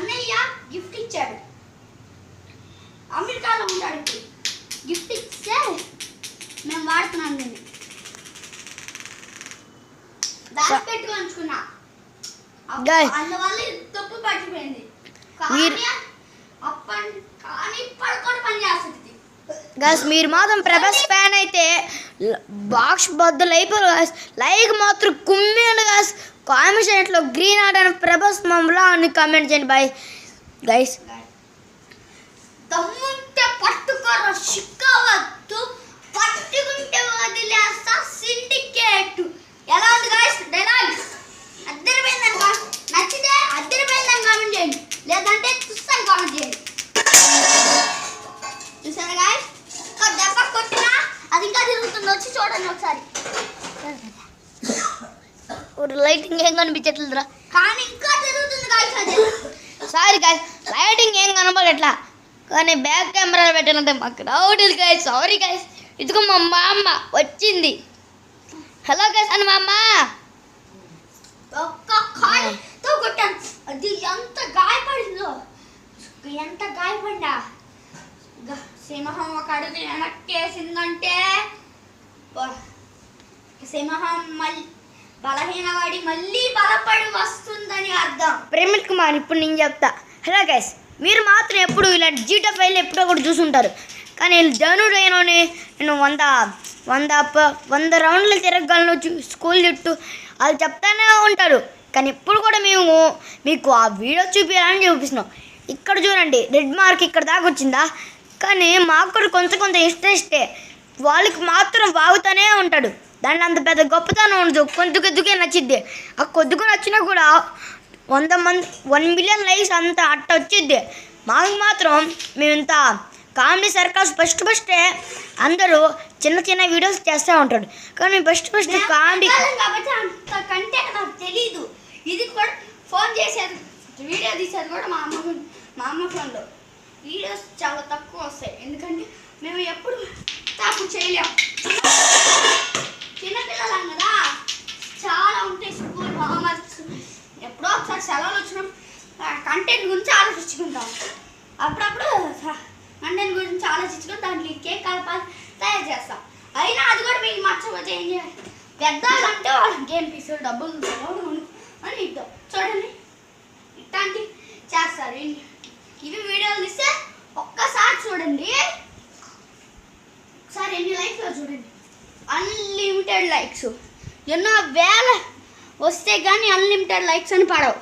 అన్నయ్య గిఫ్ట్ ఇచ్చాడు. అమెరికాలో ఉంటాడు. గిఫ్ట్ ఇస్తే మేము వాడుతున్నాం. దీన్ని దాచి పెట్టుకొని ఉంచుకున్నా. అందువల్ల తప్పు పట్టిపోయింది. కానీ ఇప్పుడు కూడా పని చేస్తుంది. గైస్ మీరు మాత్రం ప్రభాస్ ఫ్యాన్ అయితే బాక్స్ బద్దలు అయిపోయారు గైస్. లైక్ మాత్రం కుమ్మేయండి గైస్. కామెంట్ లో గ్రీన్ ఆర్ట్ అని ప్రభాస్ మమ్మల్ని అని కామెంట్ చేయండి బాయ్ గైస్. దమ్ముంటే పట్టుకోరా, చిక్కవద్దు. పట్టుకుంటే వదిలేస్తా సిండికేట్. ఎలా ఉంది గైస్ డైలాగ్? అద్దరిపోయిందని నచ్చితే అద్దరిపోయిందని కామెంట్ చేయండి, లేదంటే చూస్తాను కామెంట్ చేయండి. చూసారా గైస్? దెబ్బ కొట్టినా అది ఇంకా తిరుగుతుంది. వచ్చి చూడండి ఒకసారి. లైటింగ్ ఏం కనిపించట్లేదురా, కానీ ఇంకా తిరుగుతుంది గైస్. అది సారీ గైస్, లైటింగ్ ఏం కనపడట్లా, కానీ బ్యాక్ కెమెరా పెట్టాలంటే మాకు రావట్లేదు గైస్. Sorry guys. ఇదిగో మా అమ్మ వచ్చింది. హలో గైస్ అని మా అమ్మ ఒక్క కాలుతో కొట్టాను. అది ఎంత గాయపడిందో, ఎంత గాయపడ్డా. సింహం ఒక అడుగు వెనక్కేసిందంటే సింహం మళ్ళీ బలహీనవాడి మళ్ళీ బలపడి వస్తుందని అర్థం. ప్రేమిల్ కుమార్ ఇప్పుడు నేను చెప్తా. హలో గైస్, మీరు మాత్రం ఎప్పుడు ఇలాంటి జీటా ఫైల్ ఎప్పుడో కూడా చూసుంటారు, కానీ ధనుడు అయినోని నేను 100 రౌండ్లు తిరగలను స్కూల్ చుట్టూ అది చెప్తానే ఉంటారు. కానీ ఇప్పుడు కూడా మేము మీకు ఆ వీడియో చూపించాలని చూపిస్తున్నాం. ఇక్కడ చూడండి, రెడ్ మార్క్ ఇక్కడ దాకా వచ్చిందా, కానీ మాకు కూడా కొంచెం ఇంట్రెస్టే. వాళ్ళకి మాత్రం వాగుతూనే ఉంటాడు. దాన్ని అంత పెద్ద గొప్పతనం ఉండదు, కొద్దిగా నచ్చిద్ది. ఆ కొద్దిగా నచ్చినా కూడా 100 మిలియన్ లైక్స్ అంత అట్ట వచ్చిద్ది. మాకు మాత్రం మేము ఇంత కామెడీ సర్కస్ ఫస్టే అందరూ చిన్న వీడియోస్ చేస్తూ ఉంటాడు, కానీ ఫస్ట్ కామెడీ కాబట్టి అంత కంటే నాకు తెలీదు. ఇది కూడా ఫోన్ చేసేది, వీడియో తీసేది కూడా మా అమ్మ ఫోన్లో. వీడియోస్ చాలా తక్కువ వస్తాయి, ఎందుకంటే మేము ఎప్పుడు తప్పు చేయలేము. చిన్నపిల్లలం కదా, చాలా ఉంటాయి స్కూల్ హోంవర్క్స్. ఎప్పుడో ఒకసారి సెలవులు వచ్చినప్పుడు కంటెంట్ గురించి ఆలోచించుకుంటాం. అప్పుడప్పుడు కంటెంట్ గురించి ఆలోచించుకొని దాంట్లో కేక్ కలపాలి తయారు చేస్తాం. అయినా అది కూడా మీకు మర్చిపోతే ఏం చేయాలి? పెద్దలంటే వాళ్ళకి గేమ్ పీసులు డబ్బులు అని ఇద్దాం. చూడండి ఇట్లాంటి చేస్తారు. ఇవి వీడియోలు తీస్తే ఒక్కసారి చూడండి, ఒకసారి ఎన్ని లైక్స్ చూడండి. అన్లిమిటెడ్ లైక్స్, ఎన్నో వేల వస్తే కానీ అన్లిమిటెడ్ లైక్స్ అని పడవు.